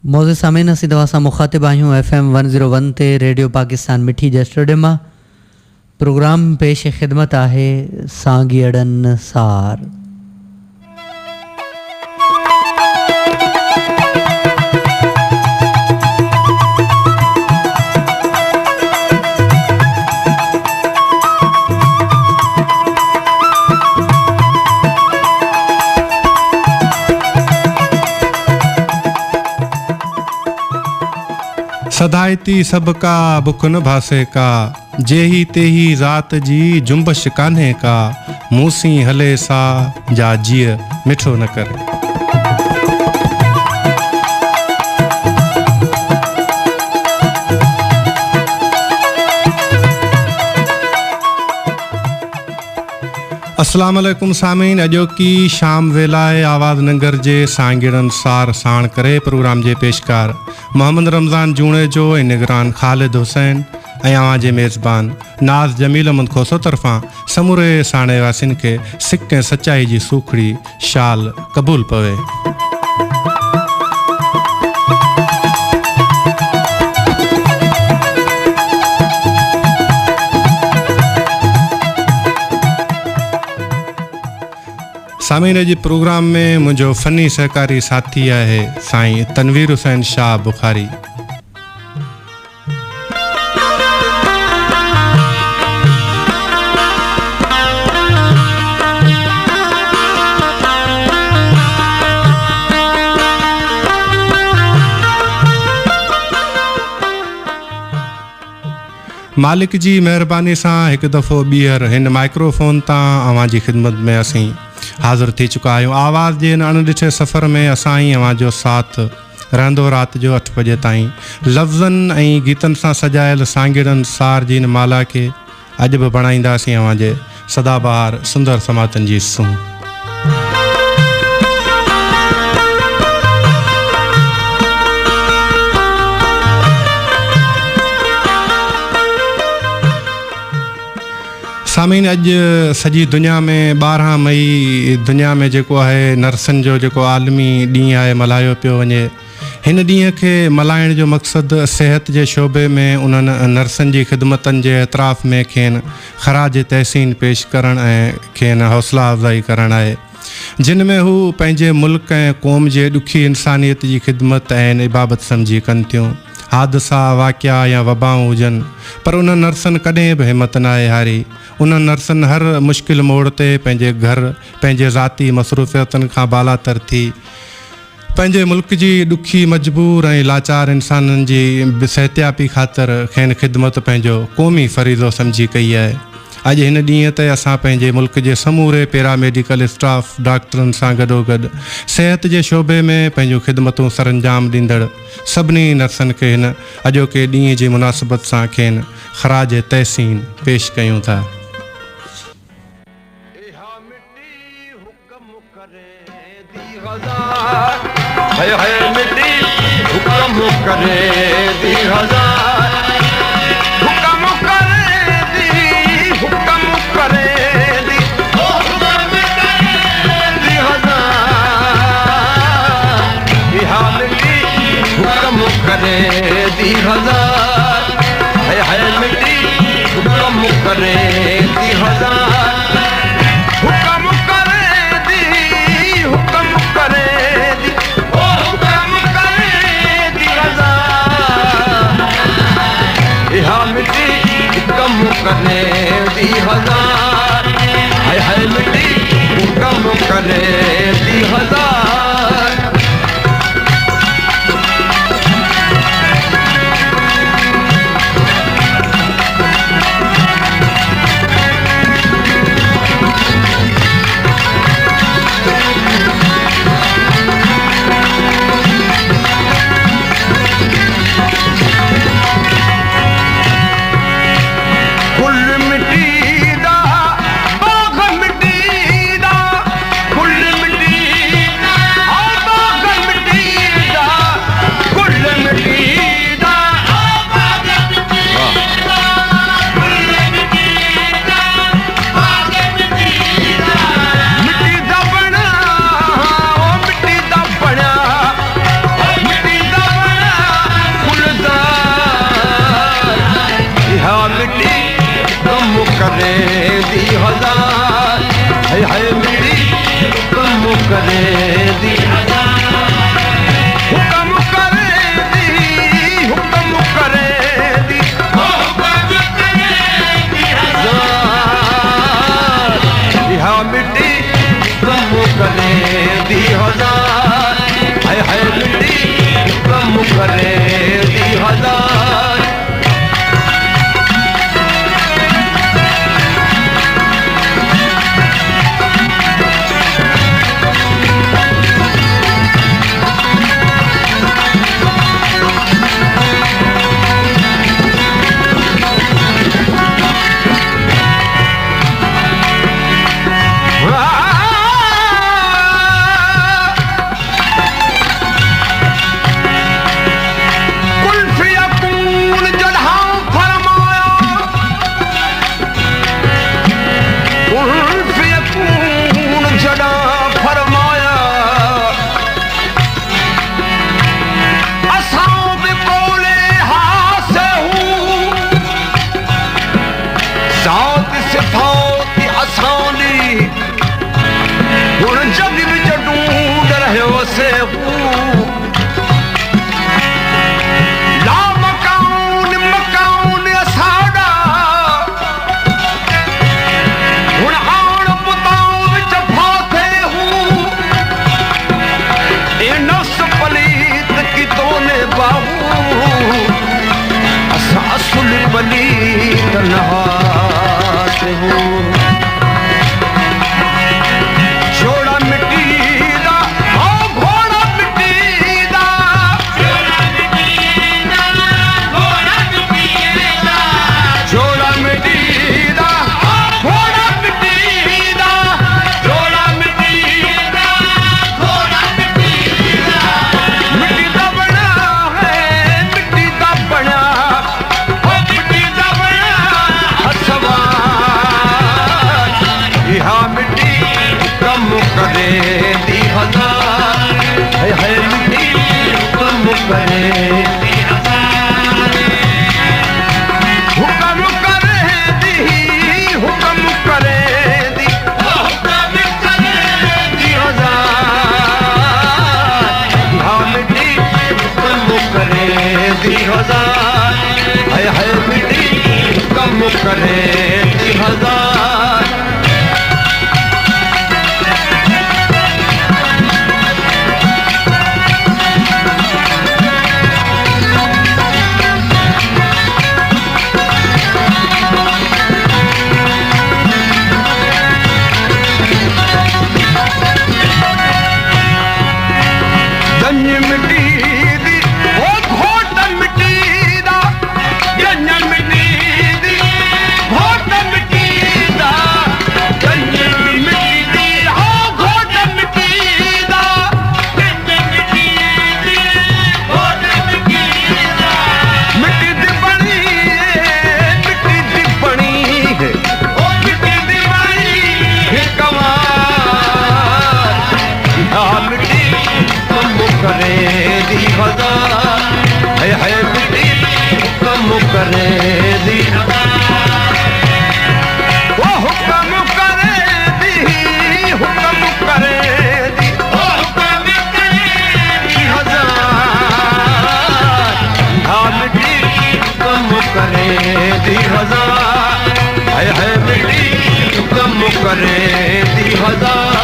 मौज़े सामीन असीं तव्हां सां मुखातिब आहियूं FM 101 ते रेडियो पाकिस्तान मिठी जे स्टूडियो मां। प्रोग्राम पेश ख़िदमत आहे सांगियड़न सार। सदायती सबका बुख न भासे का, जेही तेही रात जी जुम्बश कान्हे का, मूसी हले सा जा जिय मिठो न कर। अस्सलाम वालेकुम सामीन, अॼो की शाम वेलाए आवाज़ नगर जे सांगिड़न सार साण करे प्रोग्राम जे पेशकार मोहम्मद रमज़ान जूणे जो ऐं निगरान ख़ालिद हुसैन ऐं आवां जे मेज़बान नाज़ जमील अहमद खोसो तरफ़ां समूरे साणे वासिन खे सिक ऐं सचाई जी सूखड़ी शाल क़बूल पवे। सामीन जी प्रोग्राम में मुझो फ़नी सहकारी साथी है साईं तनवीर हुसैन शाह बुखारी। मालिक जी मेहरबानी से एक दफ़ो ॿीहर हिन माइक्रोफोन तां अवां जी ख़िदमत में असीं हाज़िर थी चुका आहियूं। आवाज़ जे अणॾिठे सफ़र में असां ई अवां जो साथ रहंदो राति जो 8 बजे ताईं। लफ़्ज़नि ऐं गीतनि सां सजायल सांगिड़न सार जी इन माला खे अॼु बि बणाईंदासीं अवां जे सदाबहार सुंदर समातनि जी सूं। सामीन अॼु सॼी दुनिया में 12 मई दुनिया में जेको आहे नर्सनि जो जेको आलमी ॾींहुं आहे मल्हायो पियो वञे। हिन ॾींहं खे मल्हाइण जो मक़सदु सिहत जे शोबे में उन्हनि नर्सनि जी ख़िदमतनि जे एतिराफ़ में खेनि ख़राज तहसीन पेश करणु ऐं खेनि हौसला अफ़ज़ाई करणु आहे, जिन में हू पंहिंजे मुल्क ऐं क़ौम जे ॾुखी इंसानियत जी ख़िदमत ऐं इबाबत सम्झी कनि थियूं। हादसा वाक़िया या वबाऊं हुजनि पर उन नर्सनि कॾहिं बि हिमत न आहे हारी। उन नर्सनि हर मुश्किल मोड़ ते पंहिंजे घर पंहिंजे ज़ाती मसरूफ़ियतनि खां बालातर थी पंहिंजे मुल्क जी ॾुखी मजबूर ऐं लाचार इंसाननि जी सिहतियाबी ख़ातिर खेनि ख़िदमत पंहिंजो क़ौमी फ़रीज़ो सम्झी कई आहे। अॼु हिन ॾींहं ते असां पंहिंजे मुल्क जे समूरे पैरामेडिकल स्टाफ डॉक्टरनि सां गॾोगॾु सिहत जे शोबे में पंहिंजूं ख़िदमतूं सरअंजाम ॾींदड़ सभिनी नर्सनि खे हिन अॼोके ॾींहं जी मुनासिबत सां खेनि ख़राज तहसीन पेश कयूं था। हाय हाय मिट्टी हुक्म करे दी हजार, हुक्म करे दी, हुक्म करे दी, दी हजार, यह मिट्टी हुक्म करे दी हजार, हाय हाय मिट्टी हुक्म करे दी हजार, हुक्म करे दी, हुक्म करे दी, कम करे दी हजार, हाय हाय मिट्टी कम करे दी हजार। कुल मिट्टी दा दी हजार हाय हाय मिट्टी हुक्म करे दी हुक्म करे दी हुक्म करे दी हजार हा मिट्टी हुक्म करे दी हजार हाय हाय मिट्टी हुक्म करे दी हजार करे दी हजार करे दी वो हुक्म करे दी हुक्म करे दी हजार ढाल दी हुक्म करे दी हजार हाय हाय बेटी हुक्म करे दी हजार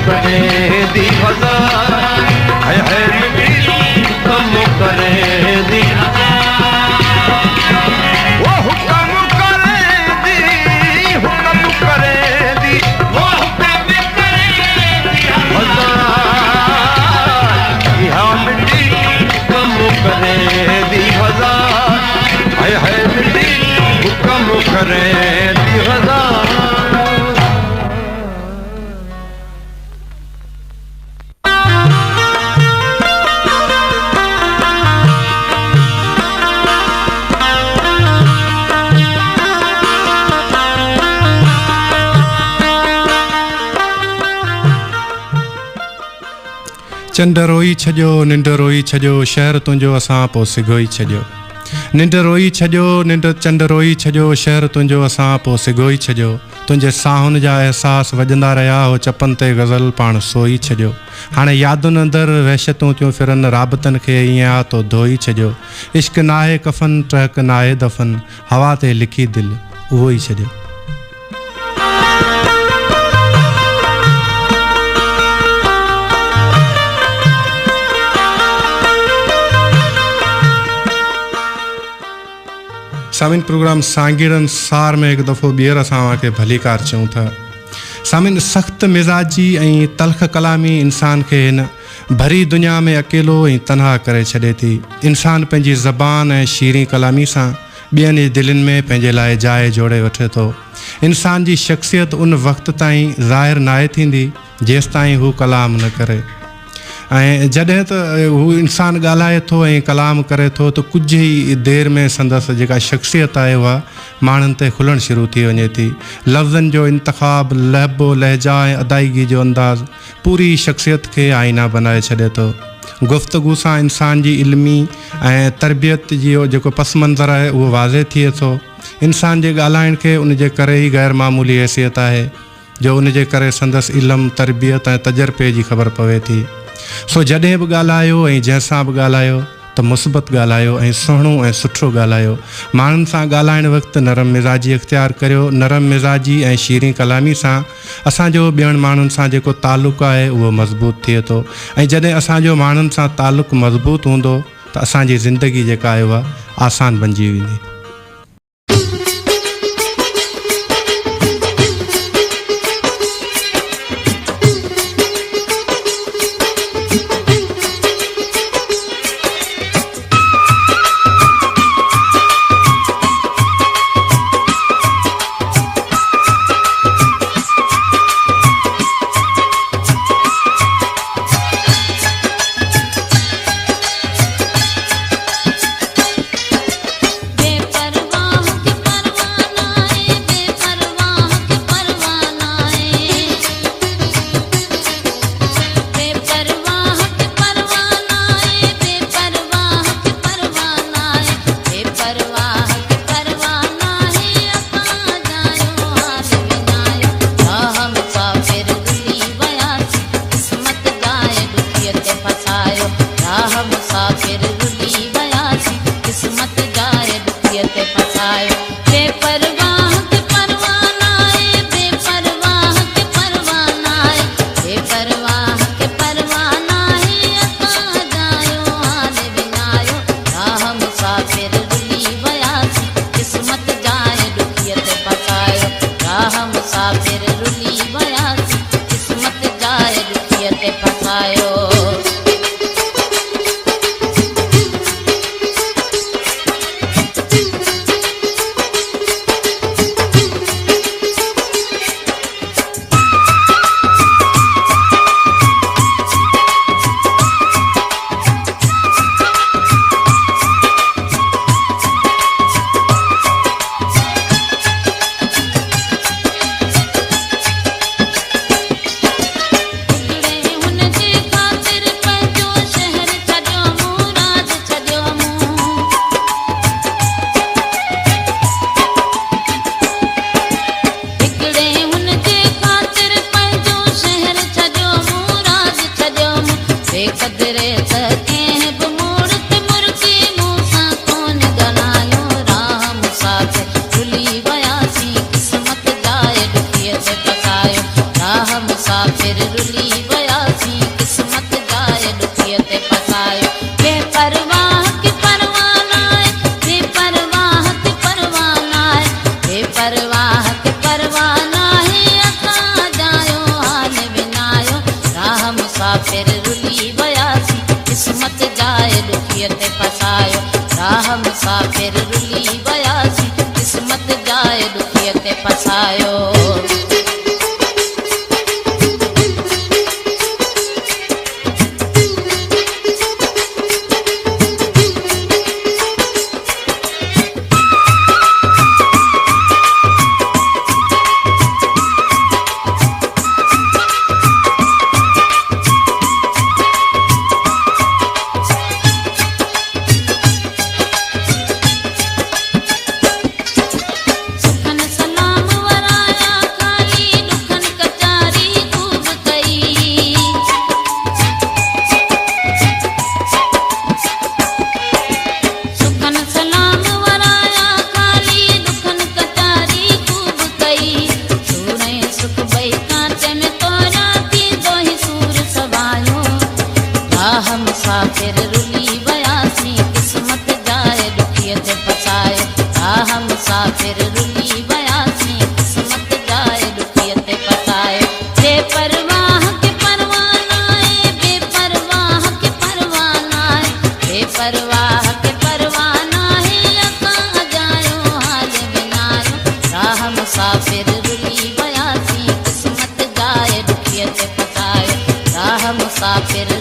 करे दी हजार है मिट्टी कम करे दी हजार चंड रोई छॾियो निंड रोई छॾियो शहर तुंहिंजो असां पोइ सिगोई छॾियो निंड रोई छॾियो निंड चंड रोई छॾियो शहर तुंहिंजो असां पोइ सिगोई छॾियो तुंहिंजे साहुनि जा अहसास वॼंदा रहिया हो चपनि ते गज़ल पाण सोई छॾियो हाणे यादुनि अंदरि वहशतूं थियूं फिरनि राबतनि खे ईअं आहे तो धोई छॾियो इश्क नाहे कफ़न टहक नाहे दफ़न हवा ते लिखी दिलि उहो ई छॾियो सामिन प्रोग्राम सांगीड़नि सार में हिकु दफ़ो ॿीहर असां खे भलीकार चऊं था सामिन सख़्त मिज़ाजी ऐं तलख़ कलामी इंसान खे हिन भरी दुनिया में अकेलो ऐं तनहा करे छॾे थी इंसान पंहिंजी ज़बान ऐं शीरी कलामी सां ॿियनि जे दिलनि में पंहिंजे लाइ जाइ जोड़े वठे थो इंसान जी शख़्सियत उन वक़्त ताईं ज़ाहिर नाहे थींदी जेसि ताईं हू कलाम न करे ऐं जॾहिं त हू इंसान ॻाल्हाए थो ऐं कलाम करे थो त कुझु ई देरि में संदसि जेका शख़्सियत आहे उहा माण्हुनि ते खुलणु शुरू थी वञे थी लफ़्ज़नि जो इंतिख़ाब लहबो लहजा ऐं अदायगी जो अंदाज़ पूरी शख़्सियत खे आईना बनाए छॾे थो गुफ़्तगू सां इंसान जी इल्मी ऐं तरबियत जो जेको पस मंज़र आहे उहो वाज़े थिए थो इंसान जे ॻाल्हाइण खे उनजे करे ई ग़ैर मामूली हैसियत आहे जो उनजे करे संदसि इल्मु तरबियत ऐं तजुर्बे जी ख़बर पवे थी सो जॾहिं बि ॻाल्हायो ऐं जंहिंसां बि ॻाल्हायो त मुस्बत ॻाल्हायो ऐं सुहिणो ऐं सुठो ॻाल्हायो माण्हुनि सां ॻाल्हाइण वक़्तु नरम मिज़ाजी इख़्तियार करियो नरम मिज़ाजी ऐं शीरी कलामी सां असांजो ॿियनि माण्हुनि सां जेको तालुक़ु आहे उहो मज़बूत थिए थो ऐं जॾहिं असांजो माण्हुनि सां तालुक़ु मज़बूत हूंदो त असांजी ज़िंदगी जेका आहे उहा आसान बणिजी वेंदी फसायो। मुसाफिर रुली वयासी किस्मत जाए दुखिए ते फसाए। राह मुसाफिर रुली वयासी किस्मत जाए दुखिए ते फसाए। बेपरवाह के परवाना है, बेपरवाह के परवाना है, बेपरवाह के परवाना है, अका जायो हाल बिनायो। राह मुसाफिर रुली वयासी किस्मत जाए दुखिए ते फसाए। राह मुसाफिर